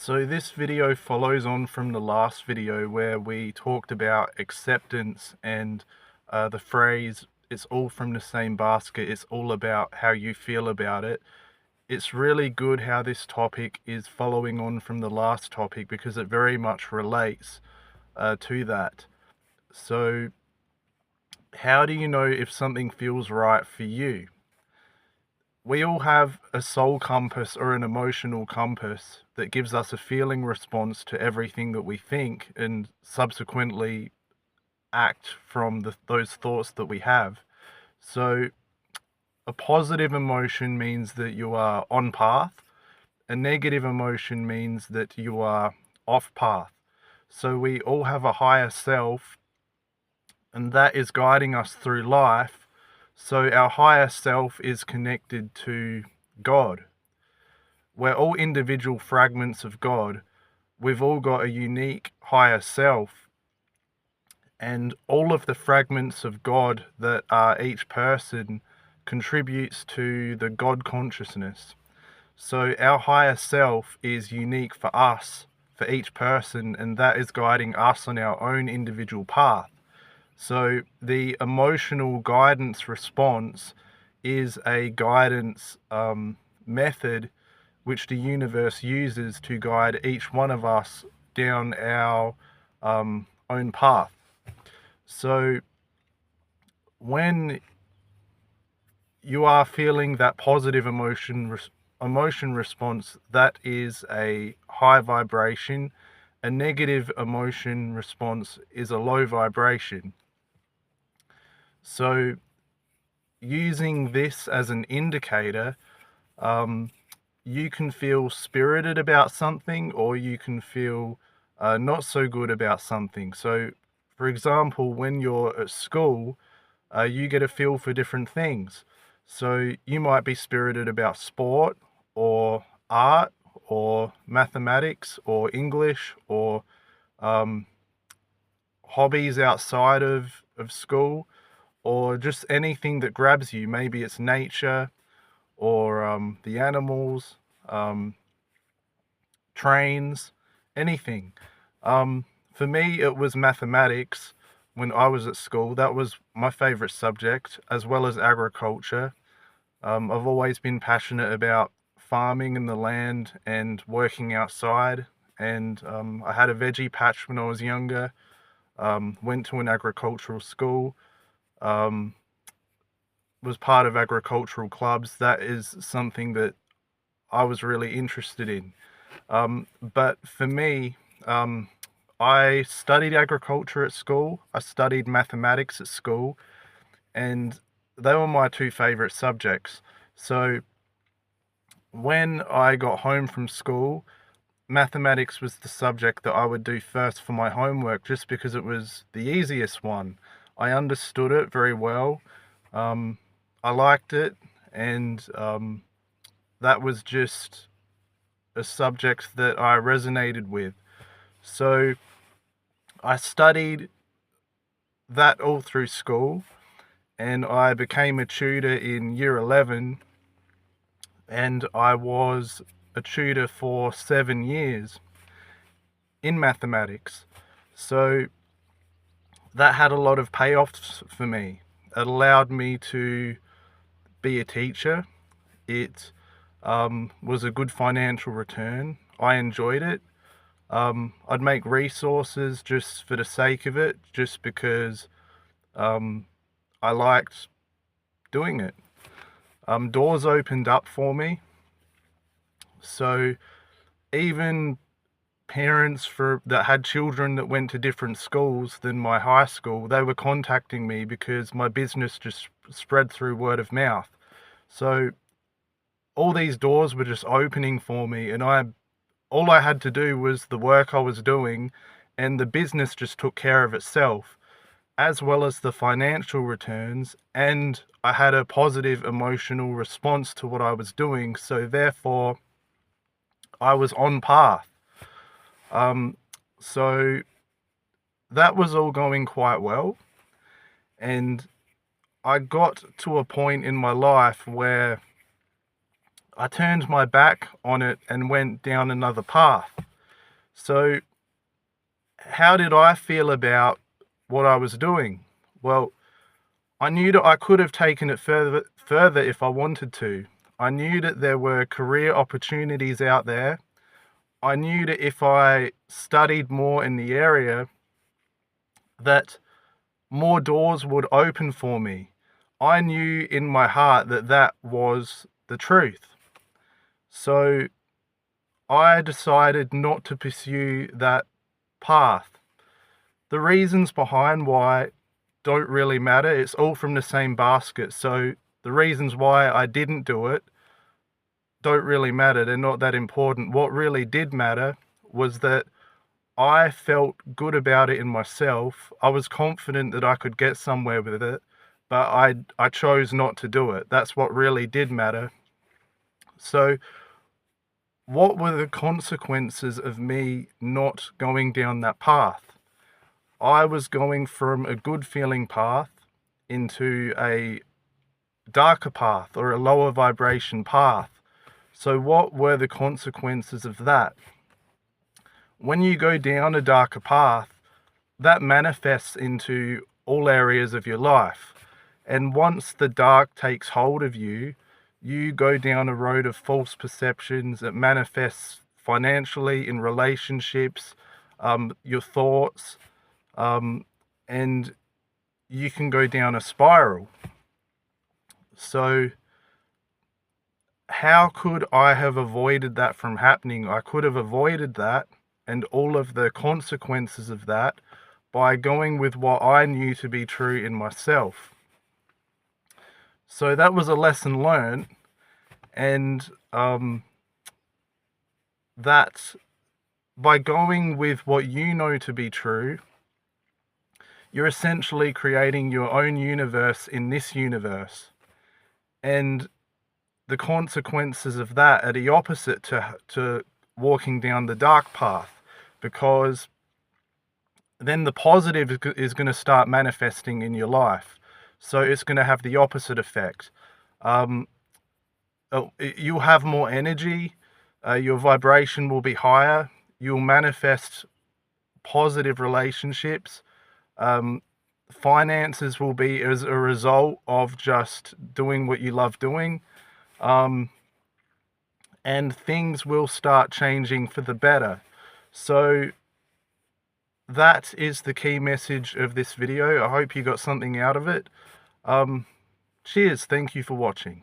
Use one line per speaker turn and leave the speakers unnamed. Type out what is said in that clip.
So this video follows on from the last video where we talked about acceptance and the phrase, it's all from the same basket, it's all about how you feel about it. It's really good how this topic is following on from the last topic because it very much relates to that. So how do you know if something feels right for you? We all have a soul compass or an emotional compass that gives us a feeling response to everything that we think and subsequently act from those thoughts that we have. So a positive emotion means that you are on path. A negative emotion means that you are off path. So we all have a higher self, and that is guiding us through life. So our higher self is connected to God. We're all individual fragments of God. We've all got a unique higher self, and all of the fragments of God that are each person contributes to the God consciousness. So our higher self is unique for us, for each person, and that is guiding us on our own individual path. So the emotional guidance response is a guidance method which the universe uses to guide each one of us down our own path. So when you are feeling that positive emotion response, that is a high vibration. A negative emotion response is a low vibration. So using this as an indicator, you can feel spirited about something, or you can feel not so good about something. So, for example, when you're at school, you get a feel for different things. So you might be spirited about sport, or art, or mathematics, or English, or hobbies outside of school, or just anything that grabs you. Maybe it's nature, or the animals, trains, anything. For me, it was mathematics when I was at school. That was my favorite subject, as well as agriculture. I've always been passionate about farming and the land and working outside. And I had a veggie patch when I was younger. Went to an agricultural school. Was part of agricultural clubs. That is something that I was really interested in. But for me, I studied agriculture at school. I studied mathematics at school, and they were my two favorite subjects. So when I got home from school, mathematics was the subject that I would do first for my homework, just because it was the easiest one. I understood it very well. I liked it, and that was just a subject that I resonated with. So I studied that all through school, and I became a tutor in year 11, and I was a tutor for 7 years in mathematics. So that had a lot of payoffs for me. It allowed me to be a teacher. It was a good financial return. I enjoyed it. I'd make resources just for the sake of it, just because I liked doing it. Doors opened up for me. So even parents that had children that went to different schools than my high school, they were contacting me because my business just spread through word of mouth. So all these doors were just opening for me, and all I had to do was the work I was doing, and the business just took care of itself, as well as the financial returns, and I had a positive emotional response to what I was doing, so therefore I was on path. So that was all going quite well, and I got to a point in my life where I turned my back on it and went down another path. So how did I feel about what I was doing? Well, I knew that I could have taken it further if I wanted to. I knew that there were career opportunities out there. I knew that if I studied more in the area, that more doors would open for me. I knew in my heart that that was the truth. So I decided not to pursue that path. The reasons behind why don't really matter. It's all from the same basket. So the reasons why I didn't do it don't really matter. They're not that important. What really did matter was that I felt good about it in myself. I was confident that I could get somewhere with it, but I chose not to do it. That's what really did matter. So what were the consequences of me not going down that path? I was going from a good feeling path into a darker path or a lower vibration path. So what were the consequences of that? When you go down a darker path, that manifests into all areas of your life. And once the dark takes hold of you, you go down a road of false perceptions. It manifests financially, in relationships, your thoughts, and you can go down a spiral. So how could I have avoided that from happening? I could have avoided that and all of the consequences of that by going with what I knew to be true in myself. So that was a lesson learned, and that by going with what you know to be true, you're essentially creating your own universe in this universe. And the consequences of that are the opposite to walking down the dark path, because then the positive is going to start manifesting in your life. So it's going to have the opposite effect. You'll have more energy, your vibration will be higher, you'll manifest positive relationships, finances will be as a result of just doing what you love doing, and things will start changing for the better. So that is the key message of this video. I hope you got something out of it. Cheers, thank you for watching.